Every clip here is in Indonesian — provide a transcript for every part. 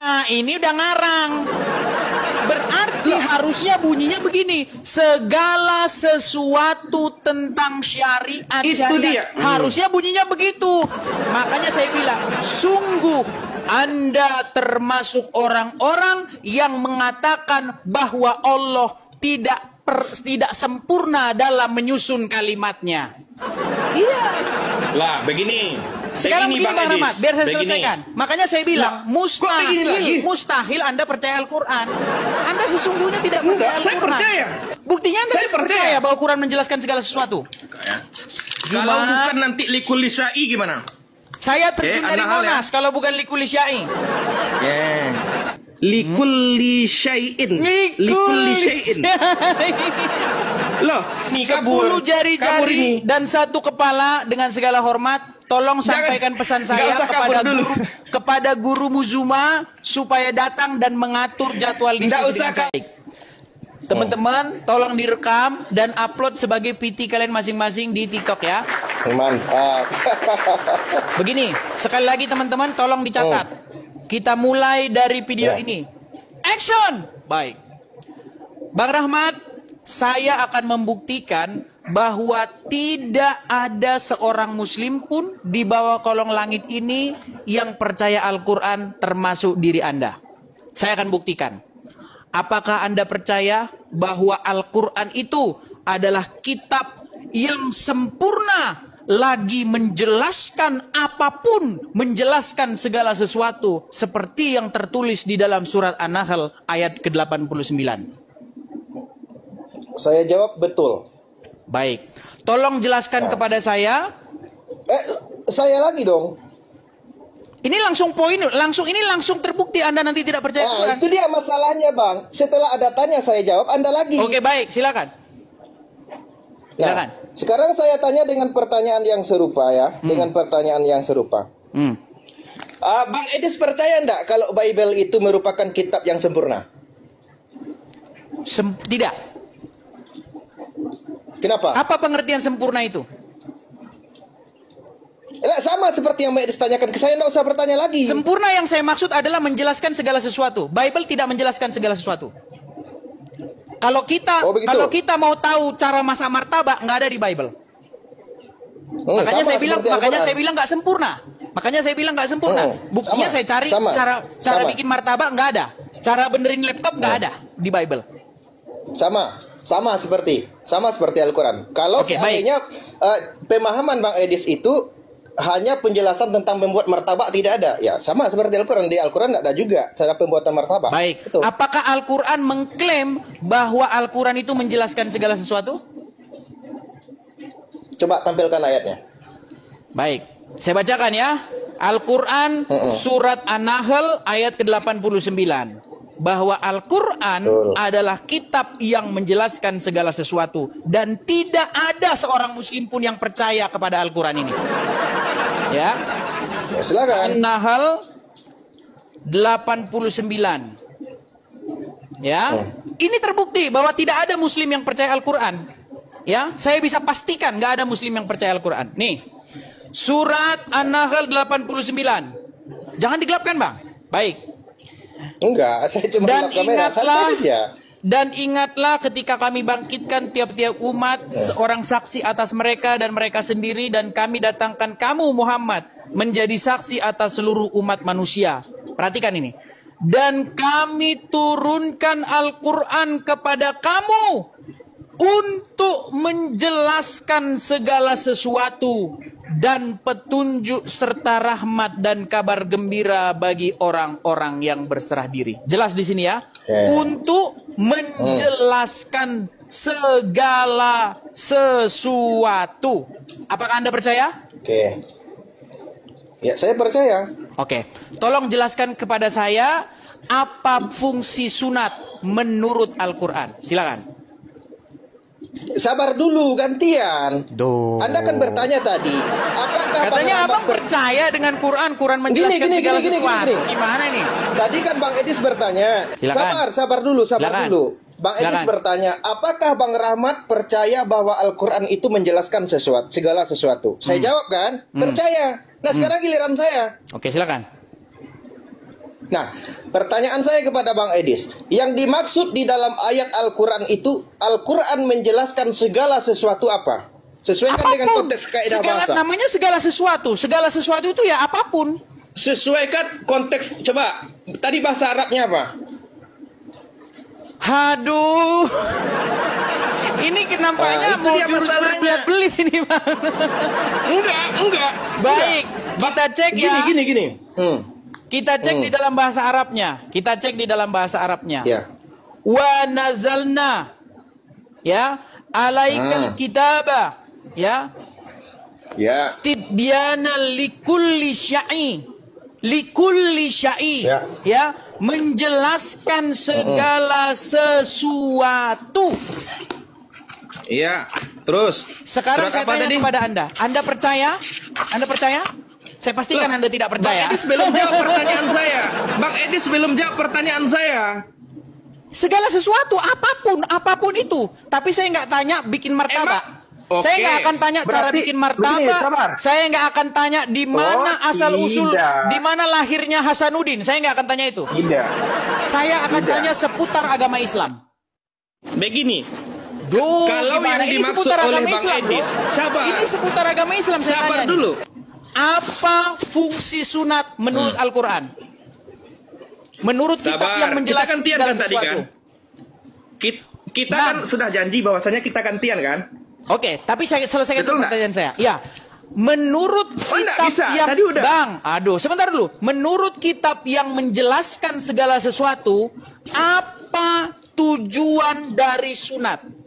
Nah, ini udah ngarang. Berarti harusnya bunyinya begini. Segala sesuatu tentang syariat. Itu dia. Harusnya bunyinya begitu. Makanya saya bilang, sungguh Anda termasuk orang-orang yang mengatakan bahwa Allah tidak sempurna dalam menyusun kalimatnya. Iya. Lah, begini. Sekarang begini Bang Rahmat, biar saya selesaikan. Makanya saya bilang, mustahil Anda percaya Al-Quran. Anda sesungguhnya tidak percaya Al-Quran. Saya percaya. Buktinya Anda percaya bahwa Quran menjelaskan segala sesuatu. Kalau bukan nanti likul syai gimana? Saya terjun dari Monas, kalau bukan likul syai. Likulli syai'in. Likulli syai'in. Loh, 10 jari-jari dan 1 kepala. Dengan segala hormat, tolong sampaikan pesan saya kepada guru Muzuma supaya datang dan mengatur jadwal diskusi dengan baik. Teman-teman, tolong direkam dan upload sebagai PT kalian masing-masing di TikTok ya. Mantap. Begini, sekali lagi teman-teman, tolong dicatat. Kita mulai dari video ini. Action! Baik. Bang Rahmat, saya akan membuktikan bahwa tidak ada seorang muslim pun di bawah kolong langit ini yang percaya Al-Quran termasuk diri Anda. Saya akan buktikan. Apakah Anda percaya bahwa Al-Quran itu adalah kitab yang sempurna, lagi menjelaskan apapun, menjelaskan segala sesuatu seperti yang tertulis di dalam surat An-Nahl ayat ke-89? Saya jawab betul. Baik. Tolong jelaskan kepada saya. Saya lagi dong. Ini langsung poin, langsung terbukti Anda nanti tidak percaya Quran. Itu dia masalahnya, Bang. Setelah ada tanya saya jawab, Anda lagi. Oke, baik, silakan. Nah, sekarang saya tanya dengan pertanyaan yang serupa ya, dengan pertanyaan yang serupa. Bang Edis percaya enggak kalau Bible itu merupakan kitab yang sempurna? Tidak. Kenapa? Apa pengertian sempurna itu? Sama seperti yang Mbak Edis tanyakan ke saya, enggak usah bertanya lagi. Sempurna yang saya maksud adalah menjelaskan segala sesuatu. Bible tidak menjelaskan segala sesuatu. Kalau kita mau tahu cara masak martabak, nggak ada di Bible. Makanya saya bilang nggak sempurna. Buktinya saya cari cara bikin martabak nggak ada. Cara benerin laptop nggak ada di Bible. Sama seperti Al-Quran. Kalau seandainya pemahaman Bang Edis itu hanya penjelasan tentang membuat martabak, tidak ada. Ya, sama seperti Al-Quran. Di Al-Quran tidak ada juga cara pembuatan martabak. Baik. Betul. Apakah Al-Quran mengklaim bahwa Al-Quran itu menjelaskan segala sesuatu? Coba tampilkan ayatnya. Baik. Saya bacakan ya. Al-Quran surat An-Nahl ayat ke-89. Bahwa Al-Quran adalah kitab yang menjelaskan segala sesuatu. Dan tidak ada seorang muslim pun yang percaya kepada Al-Quran ini. Ya. Silakan. An-Nahl 89. Ya. Ini terbukti bahwa tidak ada muslim yang percaya Al-Quran. Ya, saya bisa pastikan nggak ada muslim yang percaya Al-Quran. Nih. Surat An-Nahl 89. Jangan digelapkan, Bang. Baik. Enggak, saya cuma gelap kamera. Dan ingatlah ketika kami bangkitkan tiap-tiap umat seorang saksi atas mereka dan mereka sendiri, dan kami datangkan kamu Muhammad menjadi saksi atas seluruh umat manusia. Perhatikan ini. Dan kami turunkan Al-Quran kepada kamu untuk menjelaskan segala sesuatu dan petunjuk serta rahmat dan kabar gembira bagi orang-orang yang berserah diri. Jelas di sini ya. Untuk menjelaskan segala sesuatu. Apakah Anda percaya? Ya, saya percaya. Tolong jelaskan kepada saya apa fungsi sunat menurut Al-Quran. Silakan. Sabar dulu, gantian. Anda kan bertanya tadi, apakah katanya abang percaya dengan Quran menjelaskan segala sesuatu. Gimana nih? Tadi kan Bang Edis bertanya. Sabar dulu. Bang Edis bertanya, apakah Bang Rahmat percaya bahwa Al-Quran itu menjelaskan segala sesuatu? Saya jawab kan, percaya. Nah, sekarang giliran saya. Oke, silakan. Nah, pertanyaan saya kepada Bang Edis, yang dimaksud di dalam ayat Al-Quran itu, Al-Quran menjelaskan segala sesuatu apa? Sesuaikan dengan konteks kaidah bahasa. Namanya segala sesuatu. Segala sesuatu itu ya apapun. Sesuaikan konteks. Coba, tadi bahasa Arabnya apa? Aduh. Ini nampaknya mau jurus berbelit ini, Bang. Enggak. Baik, kita cek ya. Gini. Kita cek di dalam bahasa Arabnya. Ya. Wa nazalna. Ya, alaikal kitaba. Ya. Ya. Tibyana likulli syai. Ya, menjelaskan segala sesuatu. Iya. Terus. Sekarang saya tanya kepada Anda. Anda percaya? Saya pastikan Anda tidak percaya. Bang Edis belum jawab pertanyaan saya. Segala sesuatu, apapun itu. Tapi saya nggak tanya bikin martabak. Saya nggak akan tanya cara bikin martabak. Saya nggak akan tanya di mana asal usul, di mana lahirnya Hasanuddin. Saya nggak akan tanya itu. Tidak. Saya akan tanya seputar agama Islam. Begini. Duh, kalau gimana? yang Ini dimaksud seputar oleh agama Bang Islam, Edis, sabar. Ini seputar agama Islam. Saya Sabar tanya dulu. Apa fungsi sunat menurut Al-Quran? Menurut kitab yang menjelaskan segala sesuatu. Kan? Kita kan sudah janji bahwasanya kita gantian kan? Oke, tapi saya selesaikan pertanyaan saya. Ya, menurut kitab yang tadi udah. Bang, aduh, sebentar dulu. Menurut kitab yang menjelaskan segala sesuatu, apa tujuan dari sunat?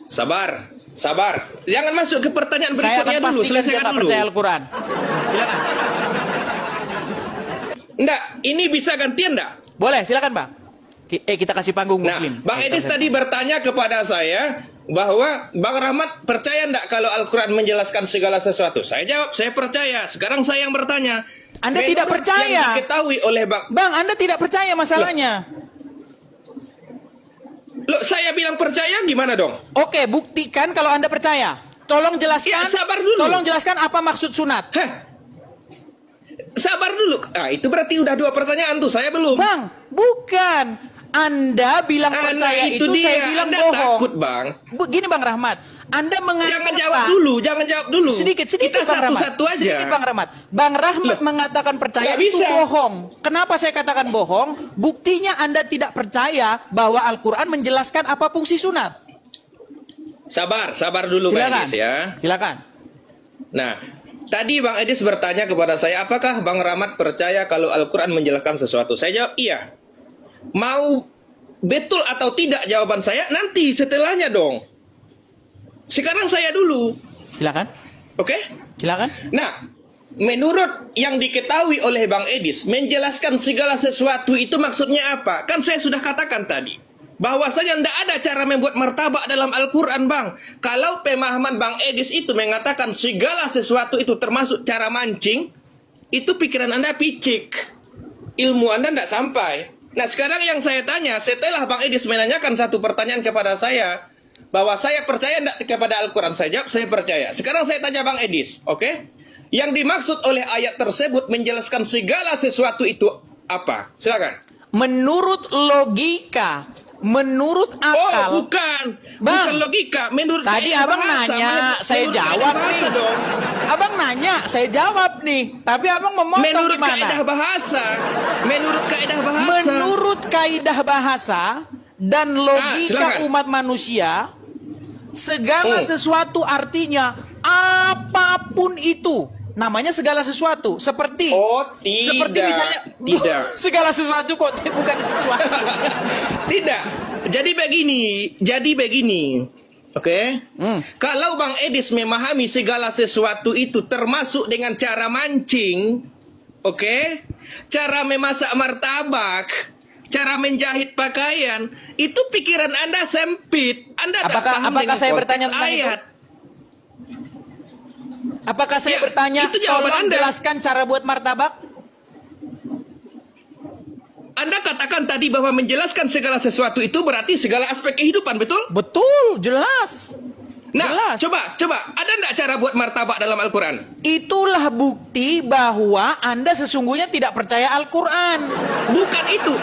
Sabar. Jangan masuk ke pertanyaan Saya berikutnya dulu. Selesaikan dulu. Percaya Al-Quran. Silakan. Enggak, ini bisa gantian enggak? Boleh, silakan, Bang. Kita kasih panggung Muslim. Bang Edis tadi bertanya kepada saya bahwa Bang Rahmat percaya enggak kalau Al-Quran menjelaskan segala sesuatu? Saya jawab, saya percaya. Sekarang saya yang bertanya. Anda tidak percaya. Yang diketahui oleh Bang, Anda tidak percaya masalahnya. Loh, saya bilang percaya gimana dong? Oke, buktikan kalau Anda percaya. Tolong jelaskan. Ya, sabar dulu. Tolong jelaskan apa maksud sunat. Sabar dulu. Itu berarti udah 2 pertanyaan tuh. Saya belum. Bang, bukan. Anda bilang percaya itu saya bilang Anda bohong. Takut, Bang. Gini Bang Rahmat, Anda mengatakan jangan jawab dulu. Sedikit Kita Bang satu-satu Rahmat. aja. Sedikit Bang Rahmat. Bang Rahmat mengatakan percaya itu bisa. bohong. Kenapa saya katakan bohong? Buktinya Anda tidak percaya bahwa Al-Quran menjelaskan apa fungsi sunat. Sabar dulu Bang Edis ya. Silakan. Nah, tadi Bang Edis bertanya kepada saya, apakah Bang Rahmat percaya kalau Al-Quran menjelaskan sesuatu? Saya jawab iya. Mau betul atau tidak jawaban saya nanti setelahnya dong. Sekarang saya dulu. Silakan. Oke? Silakan. Nah, menurut yang diketahui oleh Bang Edis, menjelaskan segala sesuatu itu maksudnya apa? Kan saya sudah katakan tadi, bahwasanya tidak ada cara membuat martabak dalam Al-Quran, Bang. Kalau pemahaman Bang Edis itu mengatakan segala sesuatu itu termasuk cara mancing, itu pikiran Anda picik. Ilmu Anda tidak sampai. Nah, sekarang yang saya tanya, setelah Bang Edis menanyakan satu pertanyaan kepada saya, bahwa saya percaya tidak kepada Al-Quran, saya jawab, saya percaya. Sekarang saya tanya Bang Edis, oke? Yang dimaksud oleh ayat tersebut menjelaskan segala sesuatu itu apa? Silakan. Menurut logika, menurut akal. Oh, bukan. Bang, bukan logika. Menurut tadi abang bahasa, nanya, saya jawab nih. Dong. Abang nanya, saya jawab nih. Tapi abang memotong menurut gimana? Kaidah bahasa. Menurut kaidah bahasa. Menurut kaidah bahasa dan logika silakan. umat manusia, segala sesuatu artinya apapun itu. Namanya segala sesuatu. Seperti seperti misalnya tidak. Segala sesuatu kok bukan sesuatu. Tidak. Jadi begini. Oke? Kalau Bang Edis memahami segala sesuatu itu termasuk dengan cara mancing, oke? Cara memasak martabak, cara menjahit pakaian, itu pikiran Anda sempit. Anda apakah saya bertanya tentang ayat? Apakah saya bertanya, tolong jelaskan cara buat martabak? Anda katakan tadi bahwa menjelaskan segala sesuatu itu berarti segala aspek kehidupan, betul? Betul, jelas. Nah, Jelas. coba, ada enggak cara buat martabak dalam Al-Quran? Itulah bukti bahwa Anda sesungguhnya tidak percaya Al-Quran. Bukan itu,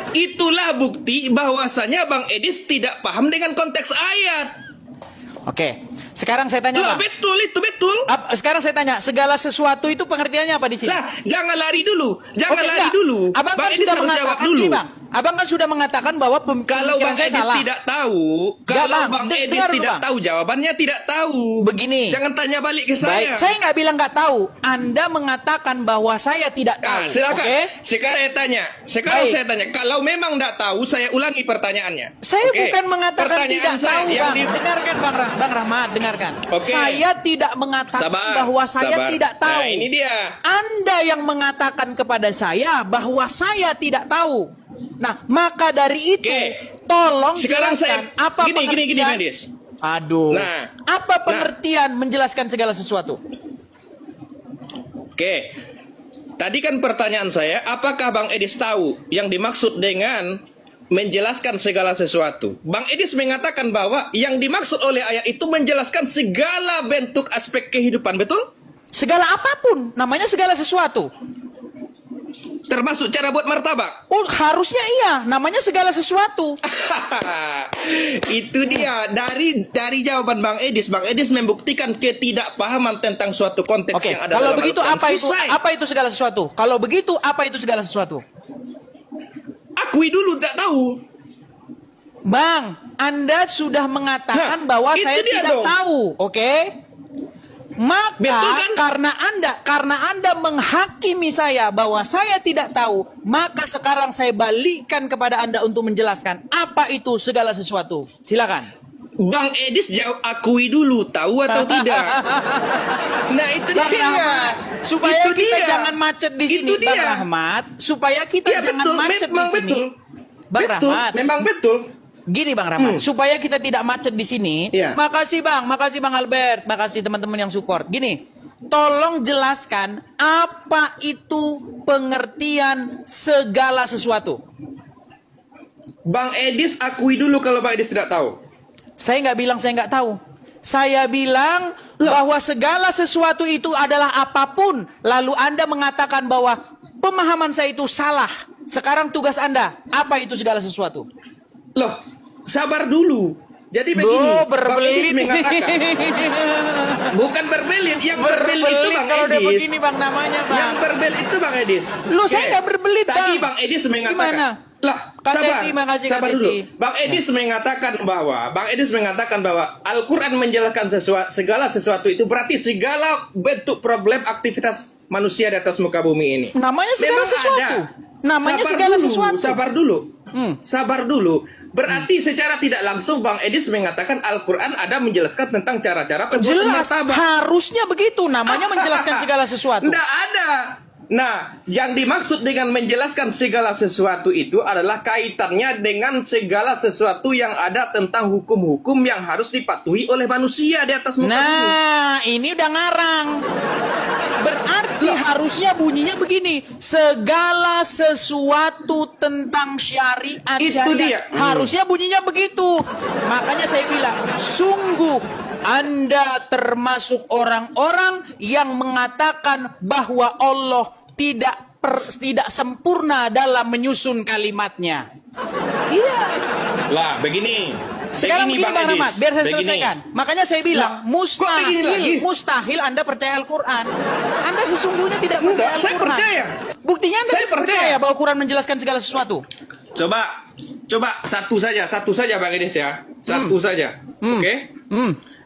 itulah bukti bahwasanya Bang Edis tidak paham dengan konteks ayat. Oke, sekarang saya tanya, Lah, Bang. betul itu, betul. Sekarang saya tanya, segala sesuatu itu pengertiannya apa di sini? Lah, jangan lari dulu, Oke, enggak. Abang kan Bang Edis sudah harus jawab mengatakan dulu. gini, Bang. Abang kan sudah mengatakan bahwa Kalau pemikiran Bang saya Edis salah. tidak tahu, Bang. Edis Dengar dulu, tidak Bang. tahu, jawabannya tidak tahu. Begini. Jangan tanya balik ke Baik, saya. saya nggak bilang nggak tahu. Anda mengatakan bahwa saya tidak tahu. Silakan. Oke? Sekarang Baik. saya tanya. Kalau memang tidak tahu, saya ulangi pertanyaannya. Saya Oke? bukan mengatakan Pertanyaan tidak saya tahu, yang Bang. Dengarkan, Bang Rahmat, dengarkan. Oke. Saya tidak mengatakan bahwa saya tidak tahu. Nah, ini dia. Anda yang mengatakan kepada saya bahwa saya tidak tahu. Nah, maka dari itu, Oke. tolong Sekarang jelaskan saya apa pengertian. gini, Medis. Aduh. Nah. Apa pengertian menjelaskan segala sesuatu? Oke. Tadi kan pertanyaan saya, apakah Bang Edis tahu yang dimaksud dengan menjelaskan segala sesuatu? Bang Edis mengatakan bahwa yang dimaksud oleh ayat itu menjelaskan segala bentuk aspek kehidupan, betul? Segala apapun, namanya segala sesuatu. Termasuk cara buat martabak. Oh, harusnya iya, namanya segala sesuatu. Itu dia dari jawaban Bang Edis. Bang Edis membuktikan ketidakpahaman tentang suatu konteks Oke, yang ada kalau dalam begitu Al-Quran. Selesai. apa itu segala sesuatu? Kalau begitu apa itu segala sesuatu? Akui dulu tak tahu. Bang, Anda sudah mengatakan bahwa itu saya dia tidak dong. tahu, oke? Maka Betul kan? karena Anda menghakimi saya bahwa saya tidak tahu, maka sekarang saya balikkan kepada Anda untuk menjelaskan apa itu segala sesuatu. Silakan. Bang Edis jawab akui dulu tahu atau tidak. Nah itu Bang dia. Rahmat, supaya Itu kita dia. jangan macet di sini, Itu Bang dia. Rahmat, supaya kita Ya, jangan betul, macet di memang sini. betul. Bang Betul, Rahmat, memang betul. gini Bang Rahmat, supaya kita tidak macet di sini. Iya. Makasih Bang Albert, makasih teman-teman yang support. Gini, tolong jelaskan apa itu pengertian segala sesuatu. Bang Edis akui dulu kalau Bang Edis tidak tahu. Saya nggak bilang saya nggak tahu. Saya bilang bahwa segala sesuatu itu adalah apapun. Lalu Anda mengatakan bahwa pemahaman saya itu salah. Sekarang tugas Anda, apa itu segala sesuatu? Loh, sabar dulu. Jadi begini, Bang berbelit. Edis mengatakan. Bukan berbelit, yang berbelit itu Bang kalau udah Edis. begini Bang namanya Bang. Yang berbelit itu Bang Edis. Lu saya nggak berbelit Bang. Tadi Bang Edis mengatakan. Gimana? Lah, Kak sabar, Teti, makasih, Kak sabar Teti. dulu. Bang Edis mengatakan bahwa Al-Quran menjelaskan segala sesuatu itu berarti segala bentuk problem aktivitas manusia di atas muka bumi ini. Namanya segala Memang sesuatu. ada. Namanya Sabar segala dulu, sesuatu. Sabar dulu. Sabar dulu. Berarti secara tidak langsung Bang Edis mengatakan Al-Quran ada menjelaskan tentang cara-cara pembuatan Jelas, martabak. harusnya begitu. Namanya menjelaskan segala sesuatu. Nggak ada. Nah, yang dimaksud dengan menjelaskan segala sesuatu itu adalah kaitannya dengan segala sesuatu yang ada tentang hukum-hukum yang harus dipatuhi oleh manusia di atas muka bumi. Nah, ini udah ngarang. Berarti harusnya bunyinya begini. Segala sesuatu tentang syariat. Itu dia. Harusnya bunyinya begitu. Makanya saya bilang, sungguh Anda termasuk orang-orang yang mengatakan bahwa Allah tidak sempurna dalam menyusun kalimatnya. Iya. Lah, begini. Sekarang begini Bang Edis. Rahmat, biar saya Begini. selesaikan. Makanya saya bilang, Lah, kok begini lagi? mustahil Anda percaya Al-Quran. Anda sesungguhnya tidak percaya Enggak, saya Al-Quran. percaya. Buktinya Anda Saya tidak percaya percaya. bahwa Quran menjelaskan segala sesuatu. Coba satu saja Bang Edis ya. Satu saja. Oke?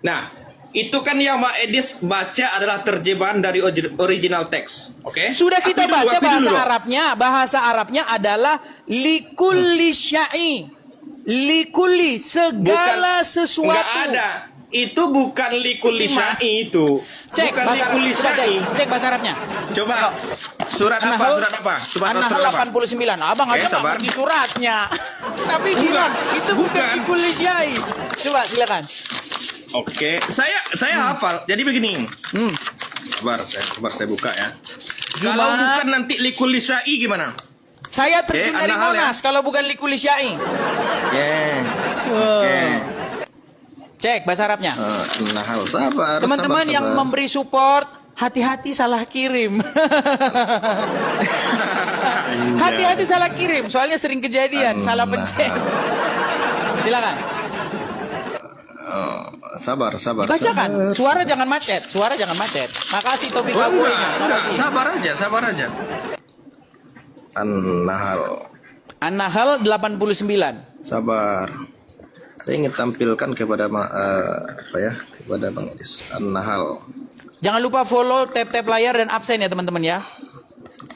Nah, itu kan yang Bang Edis baca adalah terjemahan dari original teks. Oke? Sudah kita Akui dulu, baca akui bahasa dulu. Arabnya. Bahasa Arabnya adalah likulli syai. Likulli, segala sesuatu. Enggak ada. Itu bukan likulli syai itu. Cek Bukan bahasa likulli Arab, syai. cek bahasa Arabnya. Coba. Surat apa? Surat apa? Coba An-Nahl surat apa? 89. Abang Oke, aja nggak sabar. ngerti suratnya. Tapi bilang itu bukan bukan. likulli syai. Coba silakan. Oke, saya hafal. Jadi begini. Sabar saya buka ya. Kalau bukan nanti likulli syai gimana? Saya terjun dari An-Nahl ya. Monas kalau bukan likulli syai. Oke. Cek bahasa Arabnya. Nahal, sabar. Teman-teman sabar, yang sabar. memberi support, hati-hati salah kirim. Hati-hati salah kirim, soalnya sering kejadian, salah pencet. Silakan. Sabar. Bacakan. Suara jangan macet. Makasih Topik Abuinya. Makasih. Sabar aja. An-Nahl. An-Nahl 89. Sabar. Saya ingin tampilkan kepada kepada Bang Edis. An-Nahl. Jangan lupa follow, tap layar dan absen ya teman-teman ya.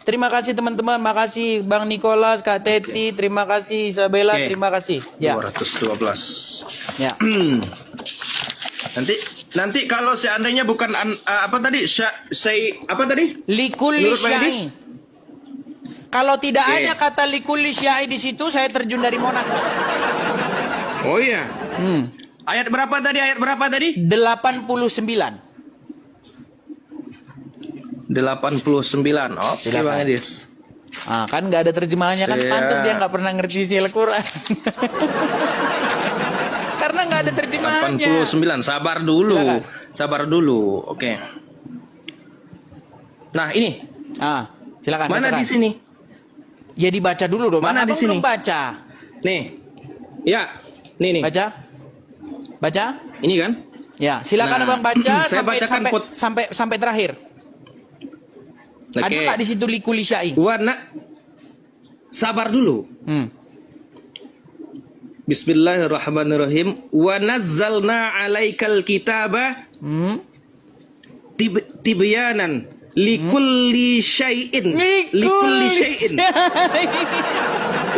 Terima kasih teman-teman, makasih Bang Nicholas, Kak Teti, terima kasih Isabella, terima kasih. Ya. 212. Ya. Nanti kalau seandainya bukan apa tadi? Apa tadi? Likulli Menurut Bang Edis? syai. Kalau tidak ada kata likulli syai di situ, saya terjun dari Monas. Oh iya. Ayat berapa tadi? 89. 89. Oke, Bang Edis. Ah, kan nggak ada terjemahannya kan, pantas dia nggak pernah ngerti isi Al-Quran. Karena nggak ada terjemahannya. 89. Sabar dulu. Oke. Nah, ini. Silakan. Mana bacakan. di sini? Ya dibaca dulu dong. Mana di sini? Belum baca. Nih. Ya. Nih. Baca? Ini kan? Ya, silakan Abang baca saya bacakan sampai terakhir. Okay. Ada nggak di situ likulli syai? Sabar dulu. Bismillahirrahmanirrahim. Wa nazzalna 'alaikal kitaba tibyanan likulli syai'in. Likulli syai'in.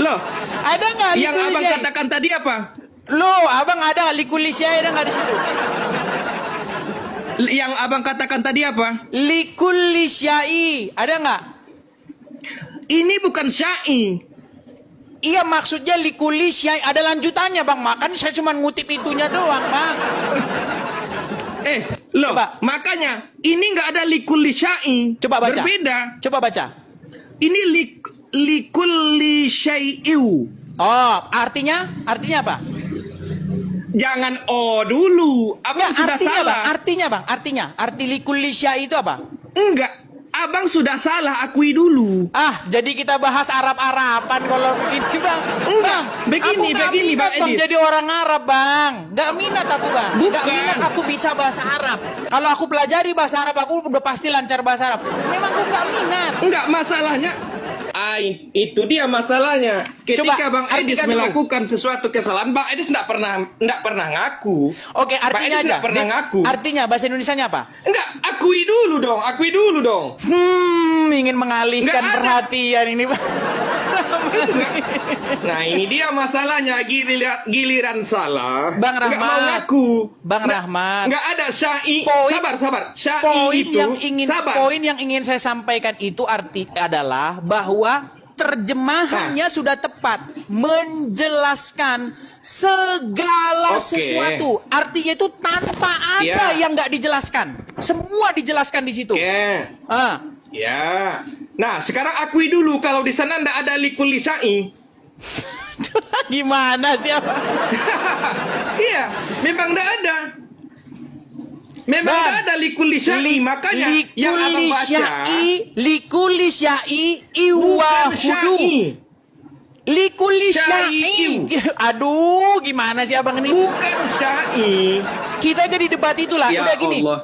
Loh, ada nggak yang Abang katakan tadi apa? Loh, Abang ada likulli syai' ada nggak di situ? Yang Abang katakan tadi apa? Likulli syai' ada nggak? Ini bukan syai'. Iya, maksudnya likulli syai' ada lanjutannya Bang. Makanya saya cuma ngutip itunya doang Bang. Loh, makanya ini nggak ada likulli syai'. Coba baca. Berbeda. Coba baca. Ini likulli syai'u. Oh, artinya apa? Jangan dulu. Abang sudah salah. Bang, artinya. Arti likulli syai' itu apa? Enggak. Abang sudah salah, akui dulu. Jadi kita bahas Arab-Araban kalau begini Bang. Enggak, begini Bang Edis. Bang, jadi orang Arab Bang. Nggak minat aku Bang. Nggak minat aku bisa bahasa Arab. Kalau aku pelajari bahasa Arab, aku udah pasti lancar bahasa Arab. Memang aku nggak minat. Enggak, masalahnya itu dia masalahnya. Ketika Bang Edis melakukan sesuatu kesalahan, Bang Edis enggak pernah ngaku. Oke, artinya aja. Pernah ngaku. Artinya bahasa Indonesianya apa? Enggak, akui dulu dong. Ingin mengalihkan perhatian ini, Bang. Nah, ini dia masalahnya, giliran salah. Bang Rahmat. Enggak mau ngaku. Bang Rahmat. Enggak ada syai. Sabar. Syai Poin yang ingin saya sampaikan itu adalah bahwa terjemahannya sudah tepat, menjelaskan segala sesuatu. Artinya itu tanpa ada yang nggak dijelaskan, semua dijelaskan di situ. Ya. Nah, sekarang akui dulu kalau di sana ndak ada likulli syai'. Gimana sih? Iya, memang ndak ada. Memang ndak ada likulli syai', makanya yang Abang baca likulli syai' iwahudu. Likulli syai'. Aduh, gimana sih Abang ini? Bukan syai'. Kita jadi debat itulah. Ya udah gini. Allah.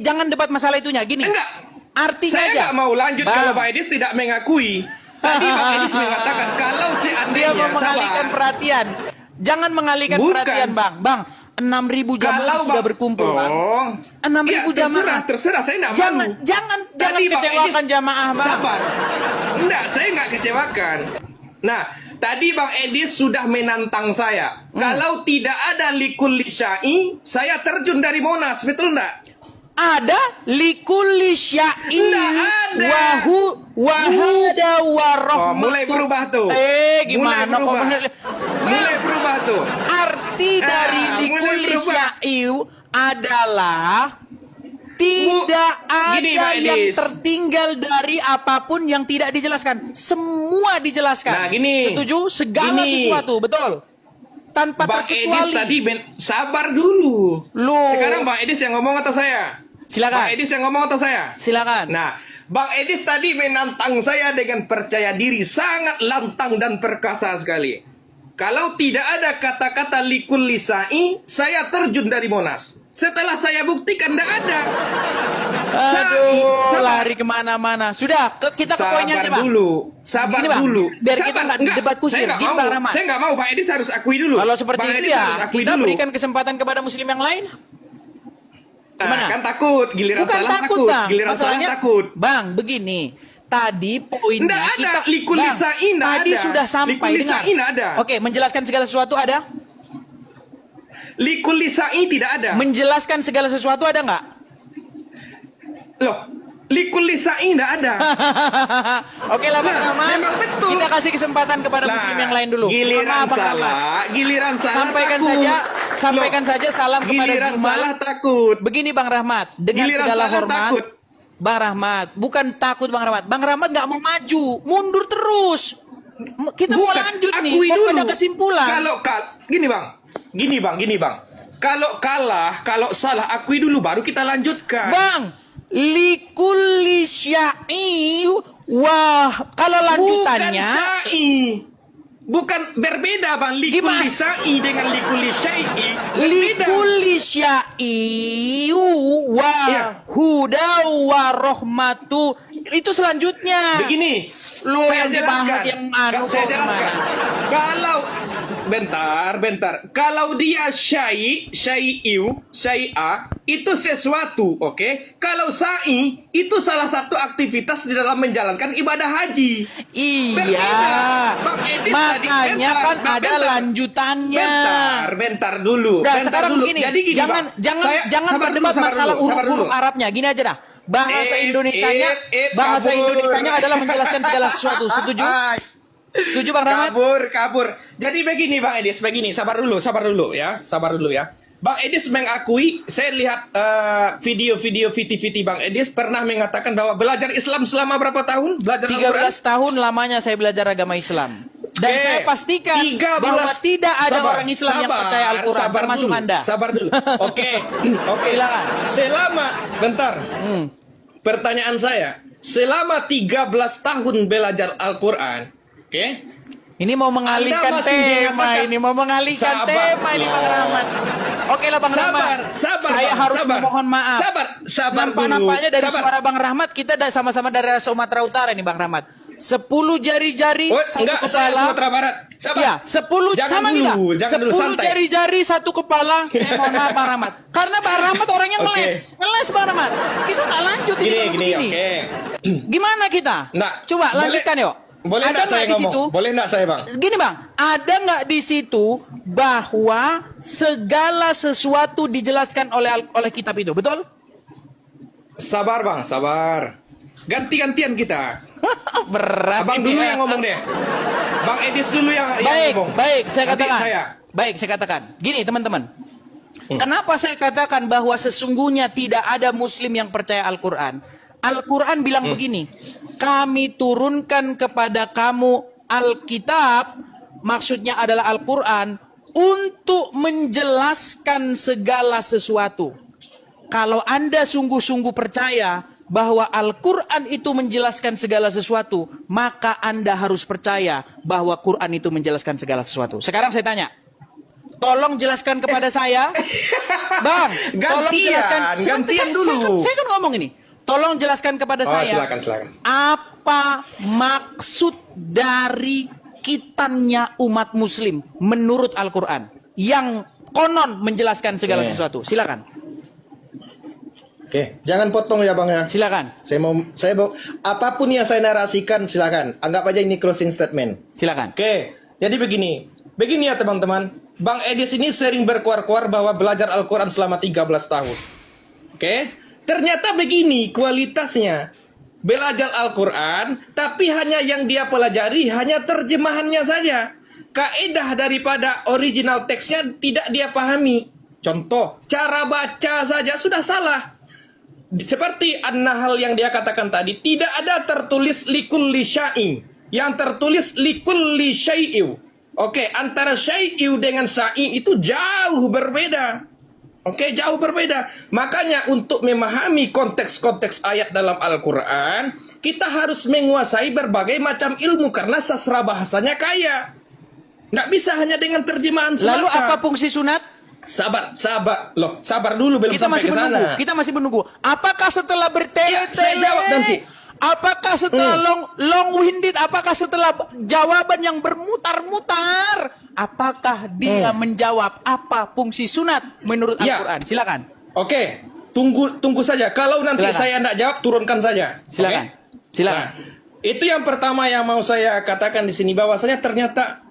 Jangan debat masalah itunya. Gini. Enggak. Artinya saya aja. nggak mau lanjut kalau Pak Edis tidak mengakui. Tadi Pak Edis mengatakan kalau seandainya dia mau mengalihkan perhatian. Jangan mengalihkan perhatian, Bang. Bang, 6.000 jamaah sudah berkumpul, Bang. 6.000 jamaah. Terserah, saya enggak jangan, malu. Jangan kecewakan jamaah, Bang. Sabar. Enggak, saya enggak kecewakan. Nah, tadi Bang Edis sudah menantang saya. Kalau tidak ada likulli syai', saya terjun dari Monas, betul enggak? Ada likulli syai' wahada warahmatu. Mulai berubah tuh. Gimana mulai berubah tuh. Arti dari likulli syai' adalah tidak ada yang tertinggal dari apapun yang tidak dijelaskan. Semua dijelaskan. Nah, gini. Setuju? Segala sesuatu, betul. tanpa Bang terkecuali. Edis tadi sabar dulu. Loh. Sekarang Bang Edis yang ngomong atau saya? Silakan. Bang Edis yang ngomong atau saya? Silakan. Nah, Bang Edis tadi menantang saya dengan percaya diri, sangat lantang dan perkasa sekali. Kalau tidak ada kata-kata likul lisai, saya terjun dari Monas. Setelah saya buktikan tidak ada. Aduh, lari kemana-mana. Sudah, kita ke poinnya aja, Bang. Sabar Gini, Bang, dulu. biar kita nggak debat kusir. Gini, Bang Rahmat. Saya nggak mau, Bang Edis harus akui dulu. Kalau seperti Bang itu Edis harus ya, akui kita dulu. berikan kesempatan kepada muslim yang lain. Gimana? Nah, kan takut, giliran Bukan salah takut, Bang. Giliran Masalahnya, salah takut. Bang, begini. Tadi poinnya Nggak ada, kita likul Bang, lisai nggak tadi ada. sudah sampai Likul lisai dengar. nggak ada. Oke, menjelaskan segala sesuatu ada? Likul lisai tidak ada. Menjelaskan segala sesuatu ada nggak? Loh, likul lisai tidak ada. Oke lah, Bang Rahmat. memang betul. Kita kasih kesempatan kepada muslim yang lain dulu. Giliran Mohon maaf, Bang Rahmat. salah, giliran salah Sampaikan takut. saja salam kepada Giliran Juma. salah takut. Begini Bang Rahmat, dengan Giliran segala salah hormat, takut. Bang Rahmat, bukan takut Bang Rahmat. Bang Rahmat nggak mau maju, mundur terus. Kita mau Bukan, lanjut nih, akui mau dulu. pada kesimpulan. Gini bang. Kalau kalah, kalau salah akui dulu baru kita lanjutkan. Bang, likulli syai, wah, kalau lanjutannya Bukan syai. Bukan berbeda bang. Likul Gimana? syai dengan likul syai. Berbeda. likulli syai wa Iya. huda wa rahmatu. Itu selanjutnya. Begini. Lu saya yang dibahas jelaskan. yang anu Saya kok jelaskan. gimana? Kalau bentar. Kalau dia syai'a itu sesuatu, oke? Kalau sa'i itu salah satu aktivitas di dalam menjalankan ibadah haji. Iya. Berbeda. Bang Edis tadi, Makanya bentar, kan Bang, ada bentar. lanjutannya. Bentar dulu. Udah, Bentar sekarang dulu. begini. Jadi gini, jangan Bang. jangan Sabar berdebat dulu, masalah sabar dulu. huruf Arabnya. Gini aja dah. Bahasa Indonesianya, kabur. Indonesianya adalah menjelaskan segala sesuatu. Setuju? Setuju Bang Rahmat? Kabur. Jadi begini Bang Edis, begini, sabar dulu ya. Bang Edis mengakui, saya lihat video-video VT Bang Edis pernah mengatakan bahwa belajar Islam selama berapa tahun? Belajar 13 tahun lamanya saya belajar agama Islam. Dan Oke. saya pastikan 13 bahwa tidak ada sabar, orang Islam yang sabar, percaya Al-Quran, sabar termasuk dulu, Anda. Sabar dulu. Oke. Silakan. Bentar. Pertanyaan saya, selama 13 tahun belajar Al-Quran, oke? Ini mau mengalihkan Anda masih tema, dikatakan- ini mau mengalihkan Sabar. tema ini Bang Rahmat. Oke lah Bang Rahmat. Saya Bang, harus sabar. memohon maaf. Sabar dulu. Nampaknya dari Sabar. suara Bang Rahmat kita sama-sama dari Sumatera Utara nih Bang Rahmat. 10 jari-jari satu Enggak, saya kepala. Sumatera Barat. Sabar. Ya, 10 Jangan sama dulu, kita. jangan dulu, 10 santai. jari-jari satu kepala. Saya mohon maaf Bang Rahmat. Karena Bang Rahmat orangnya Oke. ngeles Bang Rahmat. Kita nggak lanjut ini kalau Gini, begini. oke. Gimana kita? Nah, Coba boleh- lanjutkan yuk. Boleh Ada enggak saya di ngomong? situ? Boleh enggak saya, Bang? Gini Bang, ada nggak di situ bahwa segala sesuatu dijelaskan oleh kitab itu, betul? Sabar, Bang, sabar. Ganti-gantian kita. Berat. Abang ini dulu ya. yang ngomong deh. Bang Edis dulu yang Baik, ngomong. baik, saya Nanti katakan. saya. Baik, saya katakan. Gini teman-teman. Kenapa saya katakan bahwa sesungguhnya tidak ada muslim yang percaya Al-Quran? Al-Quran bilang begini, kami turunkan kepada kamu Alkitab, maksudnya adalah Al-Quran, untuk menjelaskan segala sesuatu. Kalau Anda sungguh-sungguh percaya bahwa Al-Quran itu menjelaskan segala sesuatu, maka Anda harus percaya bahwa Quran itu menjelaskan segala sesuatu. Sekarang saya tanya, tolong jelaskan kepada saya, Bang. Tolong jelaskan. Gantian dulu. Saya kan ngomong ini. Tolong jelaskan kepada saya. Silakan. Apa maksud dari kitannya umat Muslim menurut Al-Quran yang konon menjelaskan segala sesuatu? Silakan. Oke, jangan potong ya Bang ya. Silakan. Saya mau apapun yang saya narasikan silakan. Anggap aja ini closing statement. Silakan. Oke, jadi begini. Begini ya teman-teman. Bang Edis ini sering berkuar-kuar bahwa belajar Al-Quran selama 13 tahun. Oke. Ternyata begini kualitasnya. Belajar Al-Quran, tapi hanya yang dia pelajari hanya terjemahannya saja. Kaedah daripada original teksnya tidak dia pahami. Contoh, cara baca saja sudah salah. Seperti An-Nahl yang dia katakan tadi, tidak ada tertulis likulli syai'in. Yang tertulis likulli syai'in. Oke, antara syai'u dengan sa'i itu jauh berbeda. Oke, jauh berbeda. Makanya untuk memahami konteks-konteks ayat dalam Al-Quran, kita harus menguasai berbagai macam ilmu karena sastra bahasanya kaya. Nggak bisa hanya dengan terjemahan semata. Lalu apa fungsi sunat? Sabar. Loh, sabar dulu belum Kita sampai masih ke menunggu. sana. Kita masih menunggu. Apakah setelah Ya, bertele-tele? saya jawab nanti. Apakah setelah long-winded? Apakah setelah jawaban yang bermutar-mutar? Apakah dia menjawab apa fungsi sunat menurut Ya. Al-Quran? Silakan. Oke, tunggu saja. Kalau nanti Silakan. saya tidak jawab, turunkan saja. Silakan. Oke? Silakan. Nah, itu yang pertama yang mau saya katakan di sini, bahwasanya ternyata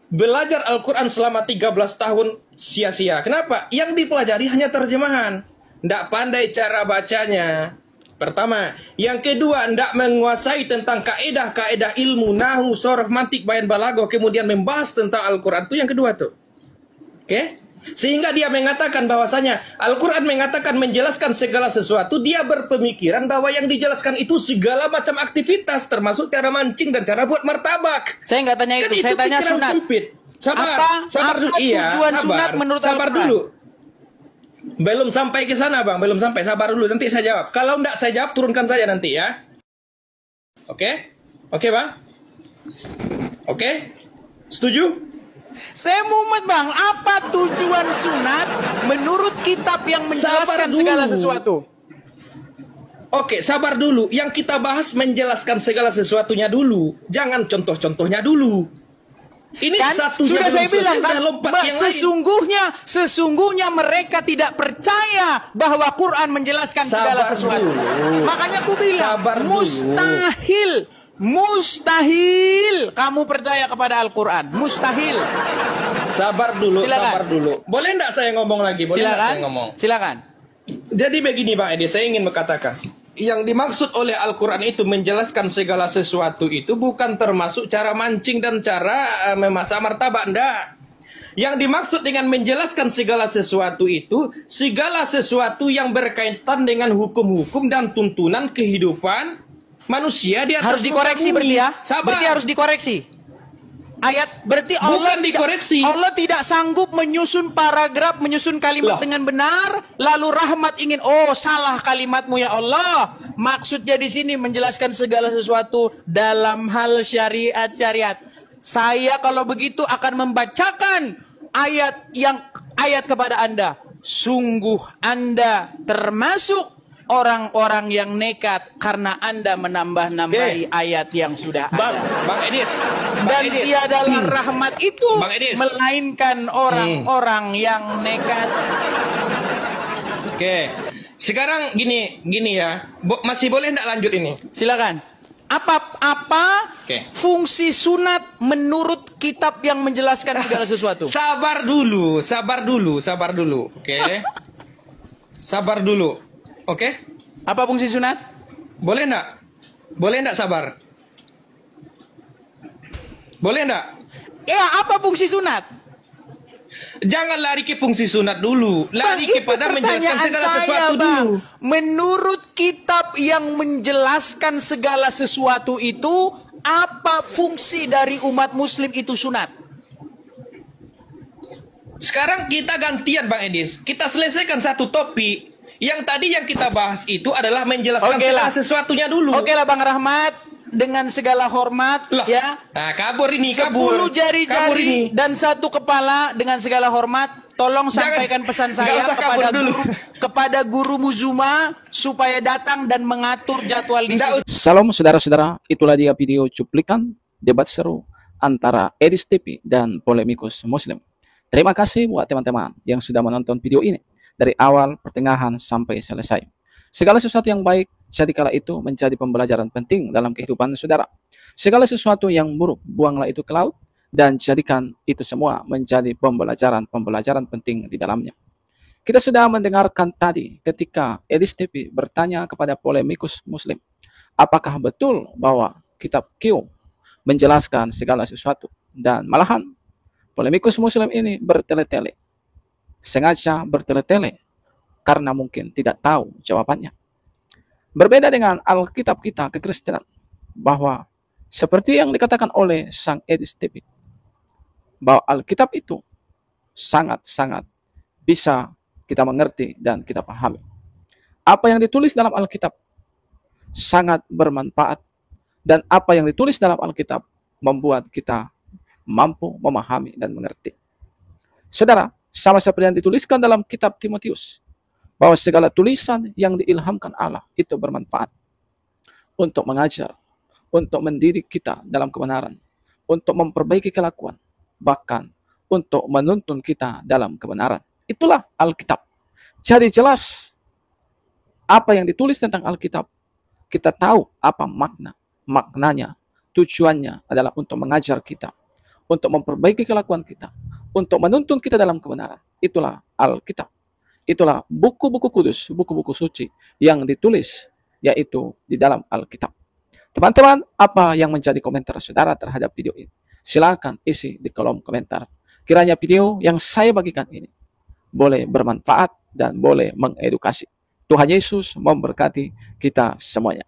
belajar Al-Quran selama 13 tahun sia-sia. Kenapa? Yang dipelajari hanya terjemahan. Tidak pandai cara bacanya. Pertama. Yang kedua, tidak menguasai tentang kaedah-kaedah ilmu, nahu, sorof, mantik, bayan, balago, kemudian membahas tentang Al-Quran. Itu yang kedua tuh. Oke? Sehingga dia mengatakan bahwasanya Al-Quran mengatakan menjelaskan segala sesuatu. Dia berpemikiran bahwa yang dijelaskan itu segala macam aktivitas, termasuk cara mancing dan cara buat martabak. Saya nggak tanya Kan itu. Saya tanya pikiran sunat. sempit. Sabar Apa tujuan sunat menurut sabar Al-Quran? dulu. Belum sampai ke sana, Bang. Belum sampai. Sabar dulu. Nanti saya jawab. Kalau enggak saya jawab, turunkan saja nanti ya. Oke? Oke, Bang? Oke? Setuju? Saya mumet, Bang. Apa tujuan sunat menurut kitab yang menjelaskan Sabar segala dulu. sesuatu? Oke, sabar dulu. Yang kita bahas menjelaskan segala sesuatunya dulu. Jangan contoh-contohnya dulu. Ini Kan satunya sudah belum saya bilang selesai, kan, udah lompat yang lain. sesungguhnya mereka tidak percaya bahwa Quran menjelaskan segala Sabar sesuatu. dulu. Makanya aku bilang Sabar dulu. mustahil kamu percaya kepada Al-Quran. Mustahil. Sabar dulu, Silakan. sabar dulu. Boleh enggak saya ngomong lagi? Boleh enggak Silakan. saya ngomong? Silakan. Jadi begini, Bang Edi, saya ingin berkatakan. Yang dimaksud oleh Al-Quran itu menjelaskan segala sesuatu itu bukan termasuk cara mancing dan cara memasak martabak, enggak. Yang dimaksud dengan menjelaskan segala sesuatu itu segala sesuatu yang berkaitan dengan hukum-hukum dan tuntunan kehidupan manusia di atas Harus dikoreksi muka bumi. berarti ya. Sabar. Berarti harus dikoreksi. Ayat berarti Allah Bukan dikoreksi. Allah tidak sanggup menyusun paragraf, menyusun kalimat Loh. dengan benar, lalu rahmat ingin, oh salah kalimatmu ya Allah. Maksudnya di sini menjelaskan segala sesuatu dalam hal syariat. Saya kalau begitu akan membacakan ayat kepada Anda. Sungguh Anda termasuk orang-orang yang nekat karena Anda menambah-nambahi ayat yang sudah ada. Bang Edis. Dan tiadalah rahmat itu Bang Edis. melainkan orang-orang yang nekat. Oke. Sekarang gini ya. Masih boleh enggak lanjut ini? Silakan. Apa Oke. fungsi sunat menurut kitab yang menjelaskan segala sesuatu? Sabar dulu. Oke. Sabar dulu. Oke? Apa fungsi sunat? Boleh enggak? Boleh enggak sabar? Boleh enggak? Ya, apa fungsi sunat? Jangan lari ke fungsi sunat dulu. Lari Bang, kepada itu menjelaskan pertanyaan segala saya, sesuatu Bang. dulu. Menurut kitab yang menjelaskan segala sesuatu itu, apa fungsi dari umat muslim itu sunat? Sekarang kita gantian, Bang Edis. Kita selesaikan satu topik. Yang tadi yang kita bahas itu adalah menjelaskan segala sesuatunya dulu. Oke lah, Bang Rahmat. Dengan segala hormat, Lah, ya. Nah, kabur ini, 10 kabur. Kabur jari-jari ini. dan 1 kepala dengan segala hormat. Tolong sampaikan pesan nggak saya usah kabur dulu. kepada guru Muzuma supaya datang dan mengatur jadwal diskusi. Salam saudara-saudara, itulah dia video cuplikan debat seru antara Edis TV dan Polemikus Muslim. Terima kasih buat teman-teman yang sudah menonton video ini dari awal, pertengahan, sampai selesai. Segala sesuatu yang baik, jadikanlah itu menjadi pembelajaran penting dalam kehidupan saudara. Segala sesuatu yang buruk, buanglah itu ke laut, dan jadikan itu semua menjadi pembelajaran penting di dalamnya. Kita sudah mendengarkan tadi ketika Edis TV bertanya kepada Polemikus Muslim, apakah betul bahwa kitab Q menjelaskan segala sesuatu? Dan malahan Polemikus Muslim ini bertele-tele. Sengaja bertele-tele karena mungkin tidak tahu jawabannya. Berbeda dengan Alkitab kita kekristenan, bahwa seperti yang dikatakan oleh Sang Edis TV, bahwa Alkitab itu sangat-sangat bisa kita mengerti dan kita pahami. Apa yang ditulis dalam Alkitab sangat bermanfaat, dan apa yang ditulis dalam Alkitab membuat kita mampu memahami dan mengerti. Saudara, sama seperti yang dituliskan dalam kitab Timotius, bahwa segala tulisan yang diilhamkan Allah itu bermanfaat untuk mengajar, untuk mendidik kita dalam kebenaran, untuk memperbaiki kelakuan, bahkan untuk menuntun kita dalam kebenaran. Itulah Alkitab. Jadi jelas apa yang ditulis tentang Alkitab, kita tahu apa maknanya, tujuannya adalah untuk mengajar kita, untuk memperbaiki kelakuan kita, untuk menuntun kita dalam kebenaran. Itulah Alkitab. Itulah buku-buku kudus, buku-buku suci yang ditulis, yaitu di dalam Alkitab. Teman-teman, apa yang menjadi komentar saudara terhadap video ini? Silakan isi di kolom komentar. Kiranya video yang saya bagikan ini boleh bermanfaat dan boleh mengedukasi. Tuhan Yesus memberkati kita semuanya.